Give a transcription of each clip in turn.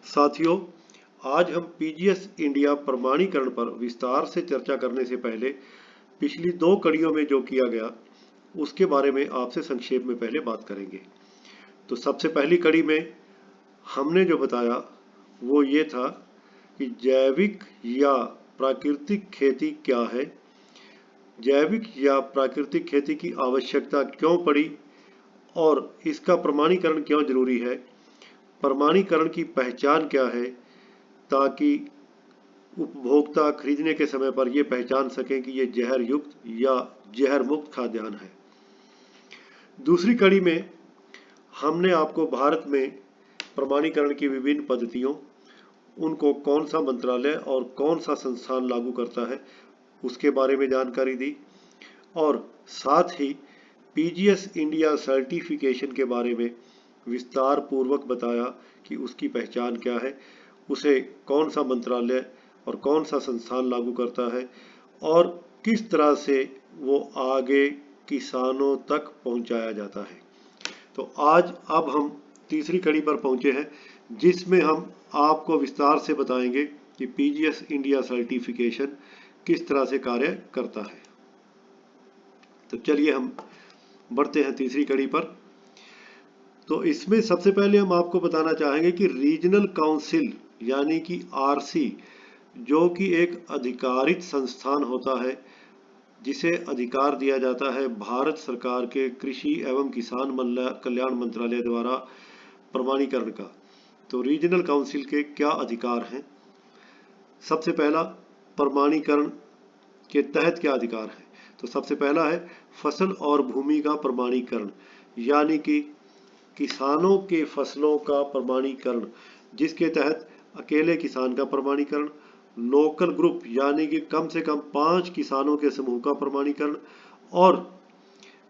साथियों, आज हम पीजीएस इंडिया प्रमाणीकरण पर विस्तार से चर्चा करने से पहले पिछली 2 कड़ियों में जो किया गया उसके बारे में आपसे संक्षेप में पहले बात करेंगे। तो सबसे पहली कड़ी में हमने जो बताया वो ये था कि जैविक या प्राकृतिक खेती क्या है, जैविक या प्राकृतिक खेती की आवश्यकता क्यों पड़ी और इसका प्रमाणीकरण क्यों जरूरी है, प्रमाणीकरण की पहचान क्या है ताकि उपभोक्ता खरीदने के समय पर यह पहचान सकें कि यह जहर युक्त या जहर मुक्त खाद्यान्न है। दूसरी कड़ी में हमने आपको भारत में प्रमाणीकरण की विभिन्न पद्धतियों, उनको कौन सा मंत्रालय और कौन सा संस्थान लागू करता है उसके बारे में जानकारी दी और साथ ही पीजीएस इंडिया सर्टिफिकेशन के बारे में विस्तार पूर्वक बताया कि उसकी पहचान क्या है, उसे कौन सा मंत्रालय और कौन सा संस्थान लागू करता है और किस तरह से वो आगे किसानों तक पहुंचाया जाता है। तो आज अब हम तीसरी कड़ी पर पहुंचे हैं जिसमें हम आपको विस्तार से बताएंगे कि पीजीएस इंडिया सर्टिफिकेशन किस तरह से कार्य करता है। तो चलिए हम बढ़ते हैं तीसरी कड़ी पर। तो इसमें सबसे पहले हम आपको बताना चाहेंगे कि रीजनल काउंसिल यानी कि आरसी, जो कि एक अधिकारित संस्थान होता है जिसे अधिकार दिया जाता है भारत सरकार के कृषि एवं किसान कल्याण मंत्रालय द्वारा प्रमाणीकरण का। तो रीजनल काउंसिल के क्या अधिकार हैं? सबसे पहला, प्रमाणीकरण के तहत क्या अधिकार है? तो सबसे पहला है फसल और भूमि का प्रमाणीकरण, यानी कि किसानों के फसलों का प्रमाणीकरण, जिसके तहत अकेले किसान का प्रमाणीकरण, लोकल ग्रुप यानी कि कम से कम 5 किसानों के समूह का प्रमाणीकरण और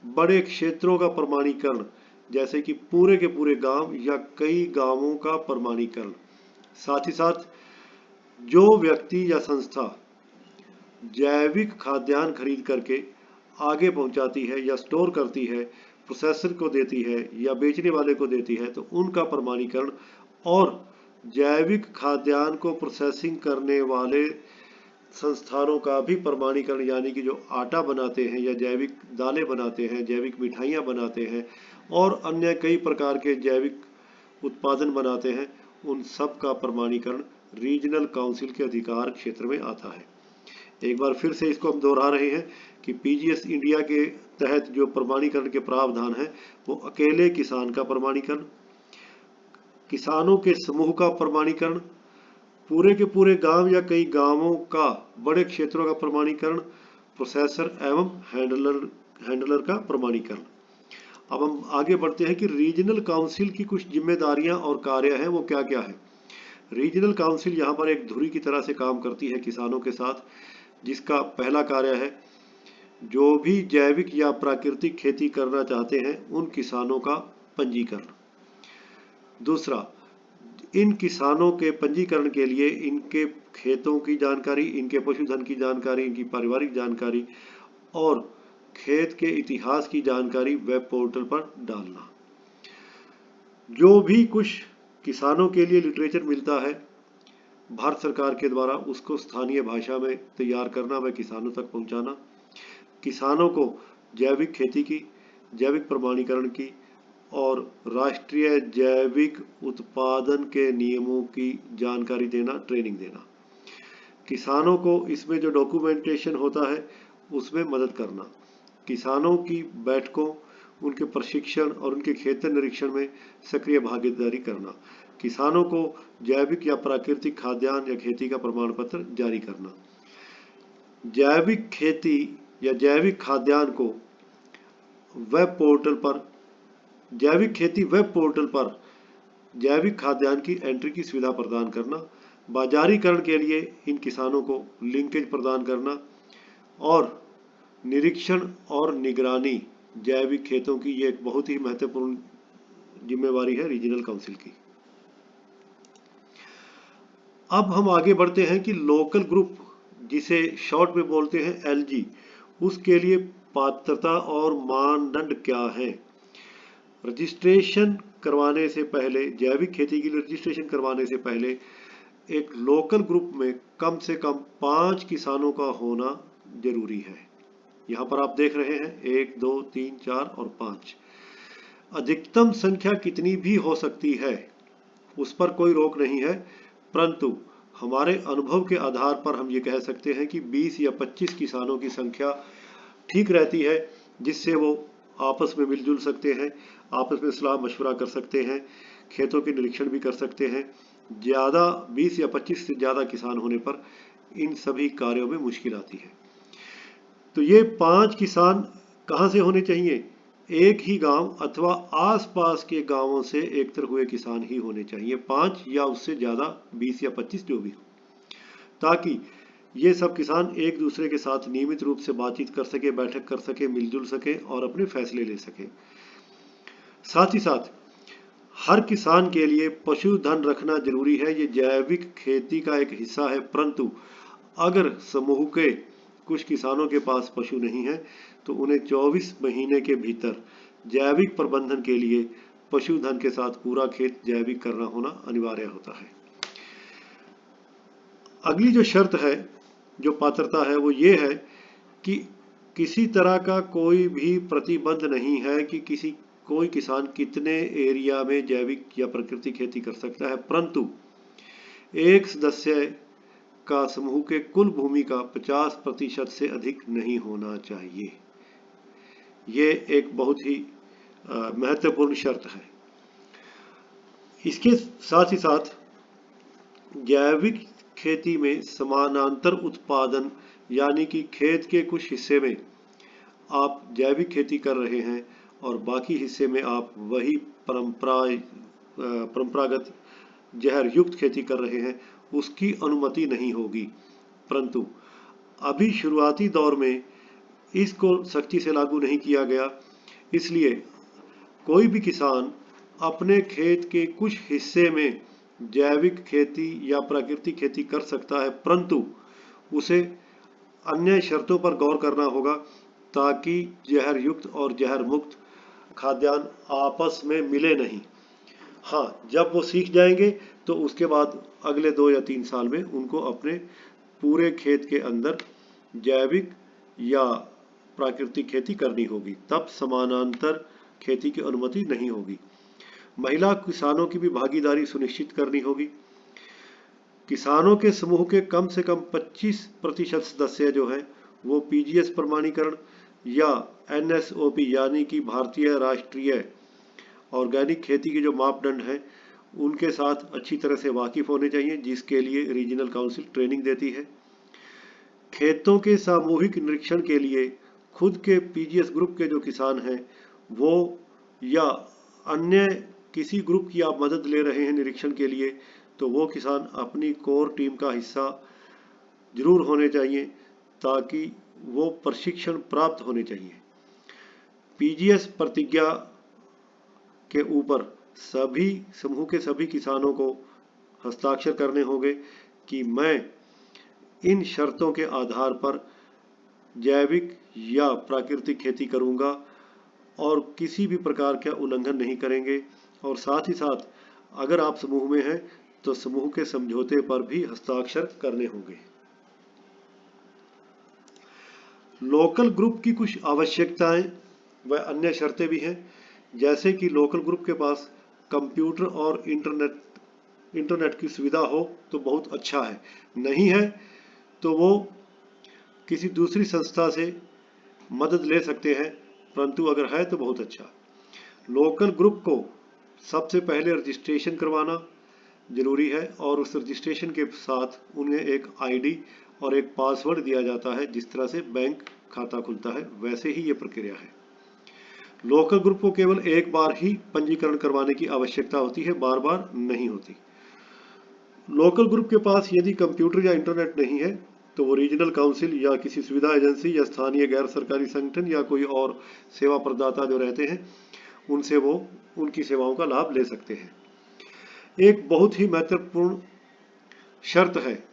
बड़े क्षेत्रों का प्रमाणीकरण जैसे कि पूरे के पूरे गांव या कई गांवों का प्रमाणीकरण। साथ ही साथ जो व्यक्ति या संस्था जैविक खाद्यान्न खरीद करके आगे पहुंचाती है या स्टोर करती है, प्रोसेसर को देती है या बेचने वाले को देती है, तो उनका प्रमाणीकरण और जैविक खाद्यान्न को प्रोसेसिंग करने वाले संस्थानों का भी प्रमाणीकरण, यानी कि जो आटा बनाते हैं या जैविक दालें बनाते हैं, जैविक मिठाइयाँ बनाते हैं और अन्य कई प्रकार के जैविक उत्पादन बनाते हैं, उन सब का प्रमाणीकरण रीजनल काउंसिल के अधिकार क्षेत्र में आता है। एक बार फिर से इसको हम दोहरा रहे हैं कि पीजीएस इंडिया के तहत जो प्रमाणीकरण के प्रावधान है वो अकेले किसान का प्रमाणीकरण, किसानों के समूह का प्रमाणीकरण, पूरे के पूरे गांव या कई गांवों का बड़े क्षेत्रों का प्रमाणीकरण, प्रोसेसर एवं हैंडलर का प्रमाणीकरण। अब हम आगे बढ़ते हैं कि रीजनल काउंसिल की कुछ जिम्मेदारियां और कार्य हैं, वो क्या क्या है। रीजनल काउंसिल यहाँ पर एक धुरी की तरह से काम करती है किसानों के साथ, जिसका पहला कार्य है जो भी जैविक या प्राकृतिक खेती करना चाहते हैं उन किसानों का पंजीकरण। दूसरा, इन किसानों के पंजीकरण के लिए इनके खेतों की जानकारी, इनके पशुधन की जानकारी, इनकी पारिवारिक जानकारी और खेत के इतिहास की जानकारी वेब पोर्टल पर डालना। जो भी कुछ किसानों के लिए लिटरेचर मिलता है भारत सरकार के द्वारा, उसको स्थानीय भाषा में तैयार करना व किसानों तक पहुंचाना, किसानों को जैविक खेती की, जैविक प्रमाणीकरण की और राष्ट्रीय जैविक उत्पादन के नियमों की जानकारी देना, ट्रेनिंग देना, किसानों को इसमें जो डॉक्यूमेंटेशन होता है उसमें मदद करना, किसानों की बैठकों, उनके प्रशिक्षण और उनके खेत निरीक्षण में सक्रिय भागीदारी करना, किसानों को जैविक या प्राकृतिक खाद्यान्न या खेती का प्रमाण पत्र जारी करना, जैविक खेती या जैविक खाद्यान्न को वेब पोर्टल पर, जैविक खेती वेब पोर्टल पर जैविक खाद्यान्न की एंट्री की सुविधा प्रदान करना, बाजारीकरण के लिए इन किसानों को लिंकेज प्रदान करना और निरीक्षण और निगरानी जैविक खेतों की, ये एक बहुत ही महत्वपूर्ण जिम्मेवारी है रीजनल काउंसिल की। अब हम आगे बढ़ते हैं कि लोकल ग्रुप, जिसे शॉर्ट में बोलते हैं एलजी, उसके लिए पात्रता और मानदंड क्या है। रजिस्ट्रेशन करवाने से पहले, जैविक खेती के लिए रजिस्ट्रेशन करवाने से पहले एक लोकल ग्रुप में कम से कम 5 किसानों का होना जरूरी है। यहाँ पर आप देख रहे हैं 1, 2, 3, 4 और 5। अधिकतम संख्या कितनी भी हो सकती है, उस पर कोई रोक नहीं है, परंतु हमारे अनुभव के आधार पर हम ये कह सकते हैं कि 20 या 25 किसानों की संख्या ठीक रहती है, जिससे वो आपस में मिलजुल सकते हैं, आपस में सलाह मशवरा कर सकते हैं, खेतों के निरीक्षण भी कर सकते हैं। ज़्यादा 20 या 25 से ज़्यादा किसान होने पर इन सभी कार्यों में मुश्किल आती है। तो ये 5 किसान कहाँ से होने चाहिए? एक ही गांव अथवा आसपास के गांवों से एकत्र हुए किसान ही होने चाहिए, 5 या उससे ज़्यादा, 20 या 25 जो भी हो, ताकि ये सब किसान एक दूसरे के साथ नियमित रूप से बातचीत कर सके, बैठक कर सके, मिलजुल सके और अपने फैसले ले सके। साथ ही साथ हर किसान के लिए पशुधन रखना जरूरी है, ये जैविक खेती का एक हिस्सा है, परंतु अगर समूह के कुछ किसानों के पास पशु नहीं है तो उन्हें 24 महीने के भीतर जैविक प्रबंधन के लिए पशुधन के साथ पूरा खेत जैविक करना होना अनिवार्य होता है। अगली जो शर्त है, जो पात्रता है, वो ये है कि किसी तरह का कोई भी प्रतिबंध नहीं है कि कोई किसान कितने एरिया में जैविक या प्राकृतिक खेती कर सकता है, परंतु एक सदस्य का समूह के कुल भूमि का 50% से अधिक नहीं होना चाहिए। ये एक बहुत ही महत्वपूर्ण शर्त है। इसके साथ ही साथ जैविक खेती में समानांतर उत्पादन, यानी कि खेत के कुछ हिस्से में आप जैविक खेती कर रहे हैं और बाकी हिस्से में आप वही परंपरागत जहर युक्त खेती कर रहे हैं, उसकी अनुमति नहीं होगी। परंतु अभी शुरुआती दौर में इसको सख्ती से लागू नहीं किया गया, इसलिए कोई भी किसान अपने खेत के कुछ हिस्से में जैविक खेती या प्राकृतिक खेती कर सकता है, परंतु उसे अन्य शर्तों पर गौर करना होगा ताकि जहर युक्त और जहर मुक्त खाद्यान्न आपस में मिले नहीं। हाँ, जब वो सीख जाएंगे तो उसके बाद अगले 2 या 3 साल में उनको अपने पूरे खेत के अंदर जैविक या प्राकृतिक खेती करनी होगी, तब समानांतर खेती की अनुमति नहीं होगी। महिला किसानों की भी भागीदारी सुनिश्चित करनी होगी। किसानों के समूह के कम से कम 25% सदस्य जो है वो पीजीएस प्रमाणीकरण या एनएसओपी यानी कि भारतीय राष्ट्रीय ऑर्गेनिक खेती के जो मापदंड है उनके साथ अच्छी तरह से वाकिफ होने चाहिए, जिसके लिए रीजनल काउंसिल ट्रेनिंग देती है। खेतों के सामूहिक निरीक्षण के लिए खुद के पीजीएस ग्रुप के जो किसान हैं वो या अन्य किसी ग्रुप की आप मदद ले रहे हैं निरीक्षण के लिए, तो वो किसान अपनी कोर टीम का हिस्सा जरूर होने चाहिए ताकि वो प्रशिक्षण प्राप्त होने चाहिए। पीजीएस प्रतिज्ञा के ऊपर सभी समूह के सभी किसानों को हस्ताक्षर करने होंगे कि मैं इन शर्तों के आधार पर जैविक या प्राकृतिक खेती करूंगा और किसी भी प्रकार का उल्लंघन नहीं करेंगे। और साथ ही साथ अगर आप समूह में हैं तो समूह के समझौते पर भी हस्ताक्षर करने होंगे। लोकल ग्रुप की कुछ आवश्यकताएं व अन्य शर्तें भी हैं, जैसे कि लोकल ग्रुप के पास कंप्यूटर और इंटरनेट की सुविधा हो तो बहुत अच्छा है, नहीं है तो वो किसी दूसरी संस्था से मदद ले सकते हैं, परंतु अगर है तो बहुत अच्छा। लोकल ग्रुप को सबसे पहले रजिस्ट्रेशन करवाना जरूरी है और उस रजिस्ट्रेशन के साथ उन्हें एक आईडी और एक पासवर्ड दिया जाता है। जिस तरह से बैंक खाता खुलता है वैसे ही ये प्रक्रिया है। लोकल ग्रुप को केवल एक बार ही पंजीकरण करवाने की आवश्यकता होती है, बार बार नहीं होती। लोकल ग्रुप के पास यदि कंप्यूटर या इंटरनेट नहीं है तो वो रीजनल काउंसिल या किसी सुविधा एजेंसी या स्थानीय गैर सरकारी संगठन या कोई और सेवा प्रदाता जो रहते हैं उनसे वो उनकी सेवाओं का लाभ ले सकते हैं। एक बहुत ही महत्वपूर्ण शर्त है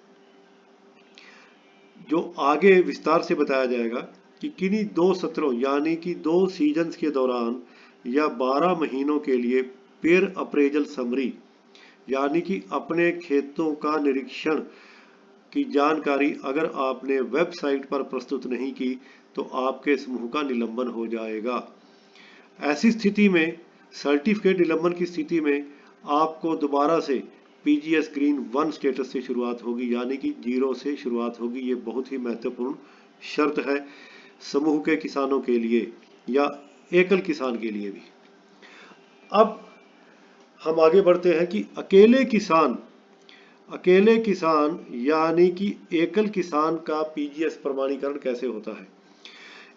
जो आगे विस्तार से बताया जाएगा कि किन्हीं 2 सत्रों यानी कि 2 सीजन्स के दौरान या 12 महीनों के लिए पेयर अप्रेजल समरी, यानी कि अपने खेतों का निरीक्षण की जानकारी अगर आपने वेबसाइट पर प्रस्तुत नहीं की तो आपके समूह का निलंबन हो जाएगा। ऐसी स्थिति में सर्टिफिकेट निलंबन की स्थिति में आपको दोबारा से पीजीएस ग्रीन 1 स्टेटस से शुरुआत होगी, यानी कि 0 से शुरुआत होगी। ये बहुत ही महत्वपूर्ण शर्त है समूह के किसानों के लिए या एकल किसान के लिए भी। अब हम आगे बढ़ते हैं कि अकेले किसान यानी कि एकल किसान का पीजीएस प्रमाणीकरण कैसे होता है।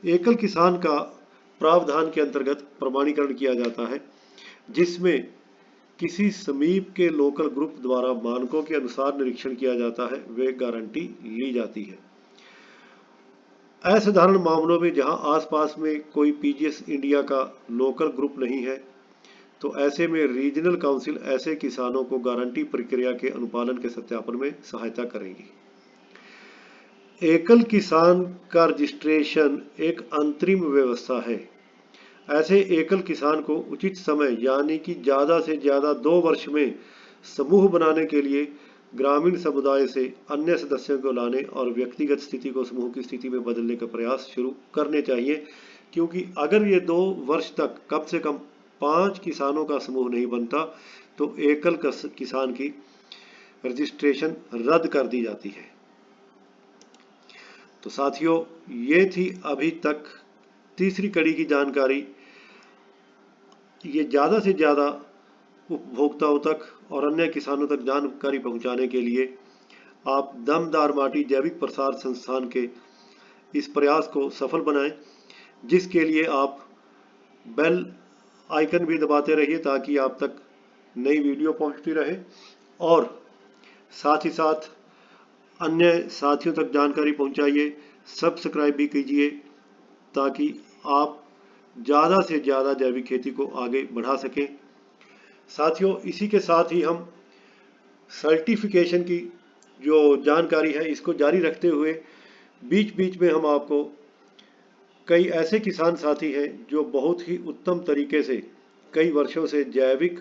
एकल किसान का प्रावधान के अंतर्गत प्रमाणीकरण किया जाता है, जिसमें किसी समीप के लोकल ग्रुप द्वारा मानकों के अनुसार निरीक्षण किया जाता है, वे गारंटी ली जाती है। असाधारण मामलों में जहां आसपास में कोई पीजीएस इंडिया का लोकल ग्रुप नहीं है, तो ऐसे में रीजनल काउंसिल ऐसे किसानों को गारंटी प्रक्रिया के अनुपालन के सत्यापन में सहायता करेंगी। एकल किसान का रजिस्ट्रेशन एक अंतरिम व्यवस्था है। ऐसे एकल किसान को उचित समय यानी कि ज्यादा से ज्यादा 2 वर्ष में समूह बनाने के लिए ग्रामीण समुदाय से अन्य सदस्यों को लाने और व्यक्तिगत स्थिति को समूह की स्थिति में बदलने का प्रयास शुरू करने चाहिए, क्योंकि अगर ये 2 वर्ष तक कम से कम 5 किसानों का समूह नहीं बनता तो एकल किसान की रजिस्ट्रेशन रद्द कर दी जाती है। तो साथियों, ये थी अभी तक तीसरी कड़ी की जानकारी। ये ज़्यादा से ज़्यादा उपभोक्ताओं तक और अन्य किसानों तक जानकारी पहुंचाने के लिए आप दमदार माटी जैविक प्रसार संस्थान के इस प्रयास को सफल बनाएं, जिसके लिए आप बेल आइकन भी दबाते रहिए ताकि आप तक नई वीडियो पहुंचती रहे, और साथ ही साथ अन्य साथियों तक जानकारी पहुंचाइए। सब्सक्राइब भी कीजिए ताकि आप ज़्यादा से ज़्यादा जैविक खेती को आगे बढ़ा सकें। साथियों, इसी के साथ ही हम सर्टिफिकेशन की जो जानकारी है इसको जारी रखते हुए बीच बीच में हम आपको कई ऐसे किसान साथी हैं जो बहुत ही उत्तम तरीके से कई वर्षों से जैविक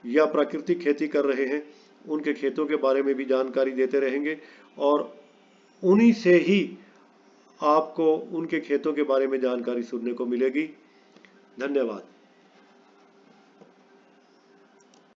या प्राकृतिक खेती कर रहे हैं, उनके खेतों के बारे में भी जानकारी देते रहेंगे और उन्हीं से ही आपको उनके खेतों के बारे में जानकारी सुनने को मिलेगी। धन्यवाद।